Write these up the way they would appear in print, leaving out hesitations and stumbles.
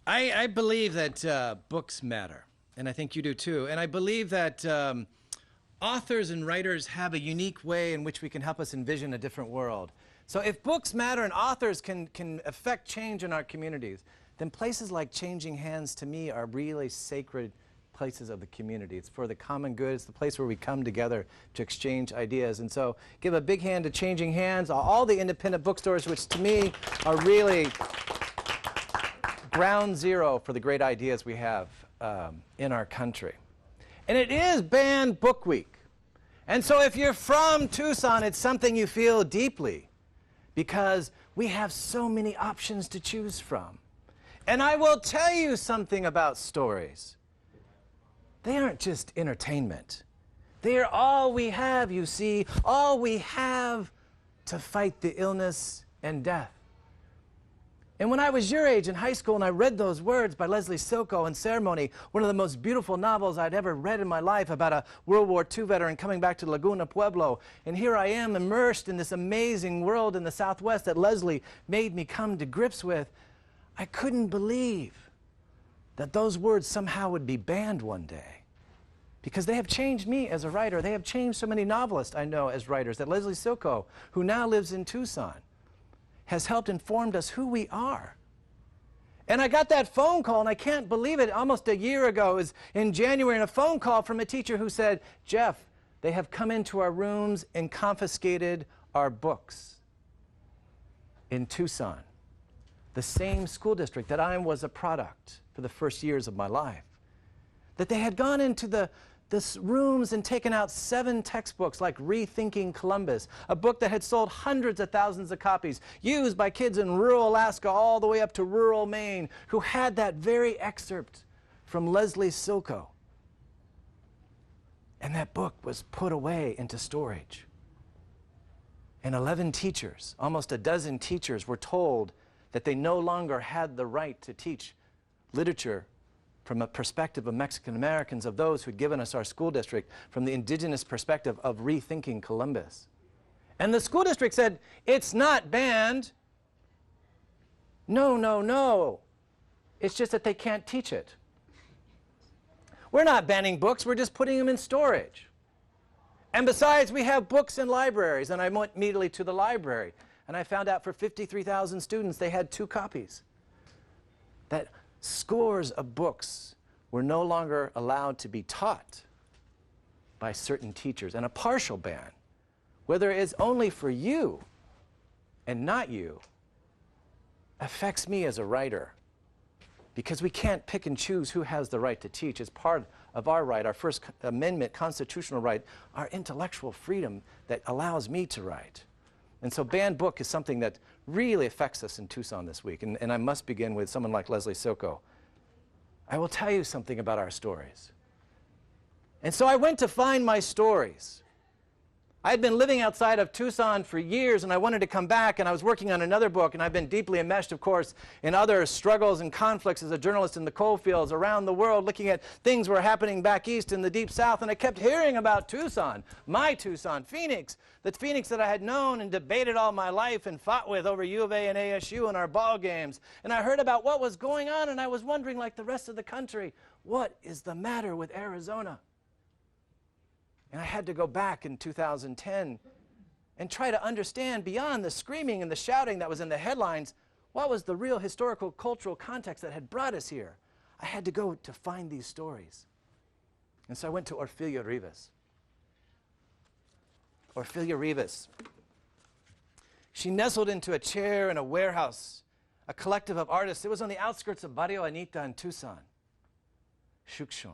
I believe that books matter, and I think you do too. And I believe that authors and writers have a unique way in which we can help us envision a different world. So if books matter and authors can affect change in our communities, then places like Changing Hands to me are really sacred places of the community. It's for the common good. It's the place where we come together to exchange ideas. And so give a big hand to Changing Hands, all the independent bookstores, which to me are really ground zero for the great ideas we have in our country. And it is Banned Book Week. And so if you're from Tucson, it's something you feel deeply because we have so many options to choose from. And I will tell you something about stories. They aren't just entertainment. They are all we have, you see, all we have to fight the illness and death. And when I was your age in high school and I read those words by Leslie Silko in Ceremony, one of the most beautiful novels I'd ever read in my life about a World War II veteran coming back to Laguna Pueblo, and here I am immersed in this amazing world in the Southwest that Leslie made me come to grips with, I couldn't believe that those words somehow would be banned one day. Because they have changed me as a writer. They have changed so many novelists I know as writers. That Leslie Silko, who now lives in Tucson, has helped inform us who we are. And I got that phone call, and I can't believe it, almost a year ago. It was in January, and a phone call from a teacher who said, Jeff, they have come into our rooms and confiscated our books in Tucson, the same school district that I was a product for the first years of my life. That they had gone into the rooms and taken out 7 textbooks like Rethinking Columbus, a book that had sold hundreds of thousands of copies, used by kids in rural Alaska all the way up to rural Maine, who had that very excerpt from Leslie Silko. And that book was put away into storage. And 11 teachers, almost a dozen teachers, were told that they no longer had the right to teach literature from a perspective of Mexican Americans, of those who'd given us our school district, from the indigenous perspective of Rethinking Columbus. And the school district said, it's not banned. No, no, no. It's just that they can't teach it. We're not banning books, we're just putting them in storage. And besides, we have books in libraries, and I went immediately to the library, and I found out for 53,000 students, they had 2 copies. That scores of books were no longer allowed to be taught by certain teachers, and a partial ban, whether it's only for you and not you, affects me as a writer, because we can't pick and choose who has the right to teach. It's part of our right, our First Amendment constitutional right, our intellectual freedom that allows me to write. And so banned book is something that really affects us in Tucson this week. And I must begin with someone like Leslie Silko. I will tell you something about our stories. And so I went to find my stories. I had been living outside of Tucson for years, and I wanted to come back, and I was working on another book, and I've been deeply enmeshed, of course, in other struggles and conflicts as a journalist in the coal fields around the world, looking at things were happening back east in the deep south, and I kept hearing about Tucson, my Tucson, Phoenix, the Phoenix that I had known and debated all my life and fought with over U of A and ASU in our ball games. And I heard about what was going on, and I was wondering, like the rest of the country, what is the matter with Arizona? And I had to go back in 2010 and try to understand, beyond the screaming and the shouting that was in the headlines, what was the real historical, cultural context that had brought us here. I had to go to find these stories. And so I went to Orfilia Rivas. Orfilia Rivas. She nestled into a chair in a warehouse, a collective of artists. It was on the outskirts of Barrio Anita in Tucson, Shukshawn.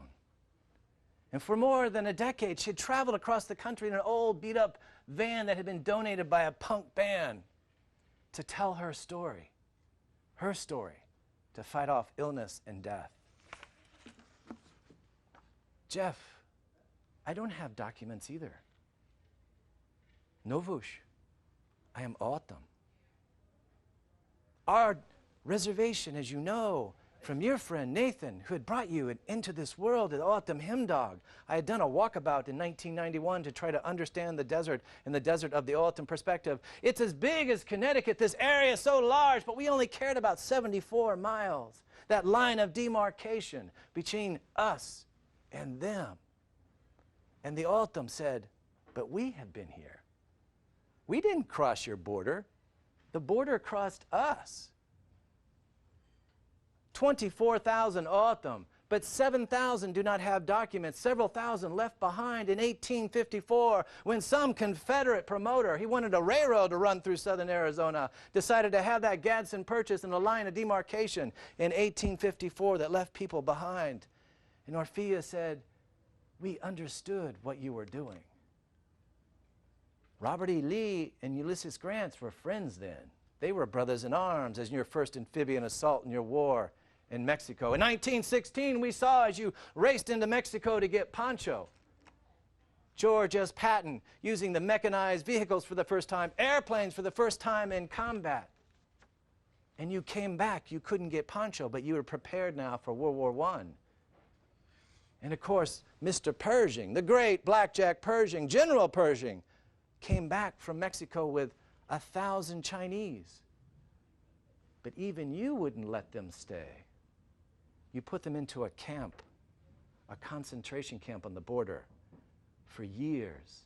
And for more than a decade, she had traveled across the country in an old, beat-up van that had been donated by a punk band to tell her story, to fight off illness and death. Jeff, I don't have documents either. Novush, I am autumn. Our reservation, as you know, from your friend Nathan, who had brought you into this world at Autumn Hymn Dog. I had done a walkabout in 1991 to try to understand the desert and the desert of the Autumn perspective. It's as big as Connecticut. This area is so large, but we only cared about 74 miles. that line of demarcation between us and them. And the Autumn said, but we have been here. We didn't cross your border. The border crossed us. 24,000 Autumn, but 7,000 do not have documents. Several thousand left behind in 1854 when some Confederate promoter, he wanted a railroad to run through southern Arizona, decided to have that Gadsden Purchase and a line of demarcation in 1854 that left people behind. And Orpheus said, we understood what you were doing. Robert E. Lee and Ulysses Grant were friends then. They were brothers in arms as in your first amphibian assault in your war in Mexico. In 1916, we saw as you raced into Mexico to get Pancho. George S. Patton using the mechanized vehicles for the first time, airplanes for the first time in combat. And you came back. You couldn't get Pancho, but you were prepared now for World War I. And of course, Mr. Pershing, the great Blackjack Pershing, General Pershing, came back from Mexico with 1,000 Chinese. But even you wouldn't let them stay. You put them into a camp, a concentration camp on the border for years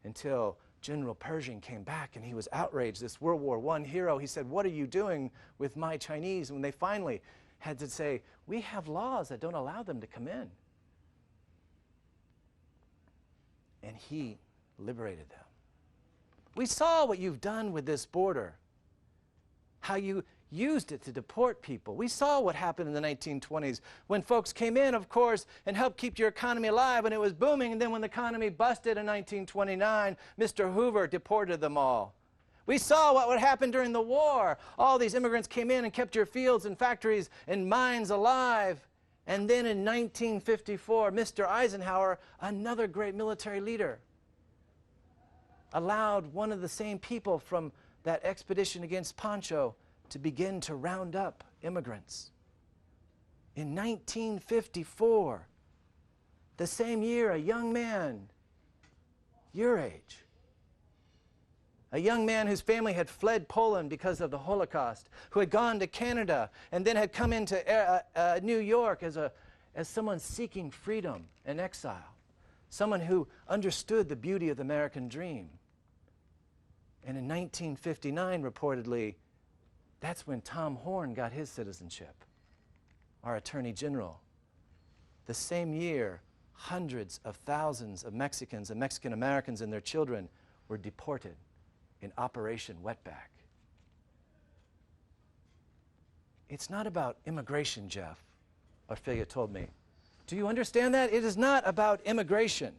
until General Pershing came back and he was outraged, this World War I hero. He said, what are you doing with my Chinese? And when they finally had to say, we have laws that don't allow them to come in. And he liberated them. We saw what you've done with this border, how you used it to deport people. We saw what happened in the 1920s when folks came in, of course, and helped keep your economy alive when it was booming, and then when the economy busted in 1929, Mr. Hoover deported them all. We saw what would happen during the war. All these immigrants came in and kept your fields and factories and mines alive. And then in 1954, Mr. Eisenhower, another great military leader, allowed one of the same people from that expedition against Pancho to begin to round up immigrants. In 1954, the same year, a young man, your age, a young man whose family had fled Poland because of the Holocaust, who had gone to Canada and then had come into New York as someone seeking freedom and exile, someone who understood the beauty of the American dream. And in 1959, reportedly, that's when Tom Horn got his citizenship, our Attorney General. The same year, hundreds of thousands of Mexicans and Mexican Americans and their children were deported in Operation Wetback. It's not about immigration, Jeff, Ophelia told me. Do you understand that? It is not about immigration.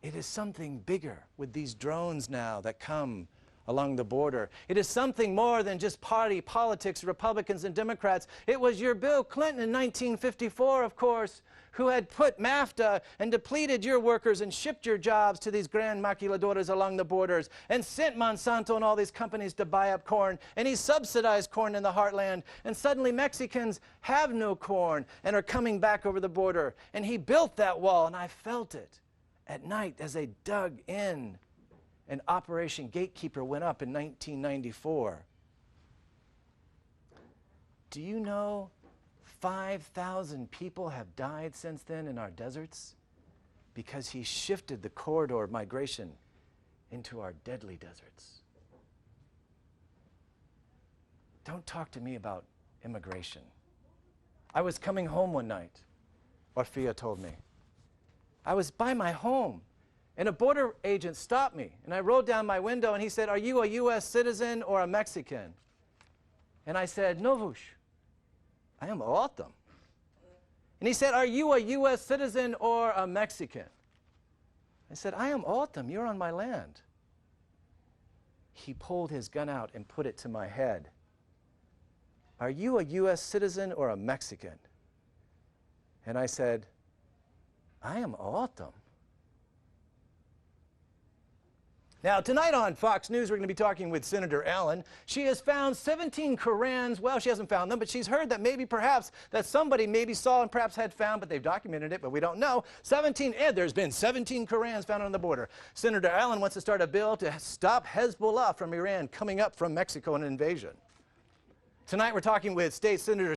It is something bigger with these drones now that come along the border. It is something more than just party politics, Republicans and Democrats. It was your Bill Clinton in 1954, of course, who had put NAFTA and depleted your workers and shipped your jobs to these grand maquiladoras along the borders and sent Monsanto and all these companies to buy up corn. And he subsidized corn in the heartland. And suddenly Mexicans have no corn and are coming back over the border. And he built that wall, and I felt it at night as they dug in. And Operation Gatekeeper went up in 1994. Do you know 5,000 people have died since then in our deserts because he shifted the corridor of migration into our deadly deserts? Don't talk to me about immigration. I was coming home one night, Orphea told me. I was by my home, and a border agent stopped me, and I rolled down my window, and he said, "Are you a U.S. citizen or a Mexican?" And I said, "Novush, I am Autumn." And he said, "Are you a U.S. citizen or a Mexican?" I said, "I am Autumn. You're on my land." He pulled his gun out and put it to my head. "Are you a U.S. citizen or a Mexican?" And I said, "I am Autumn." Now, tonight on Fox News, we're going to be talking with Senator Allen. She has found 17 Korans. Well, she hasn't found them, but she's heard that maybe perhaps that somebody maybe saw and perhaps had found, but they've documented it, but we don't know. There's been 17 Korans found on the border. Senator Allen wants to start a bill to stop Hezbollah from Iran coming up from Mexico in an invasion. Tonight we're talking with State Senator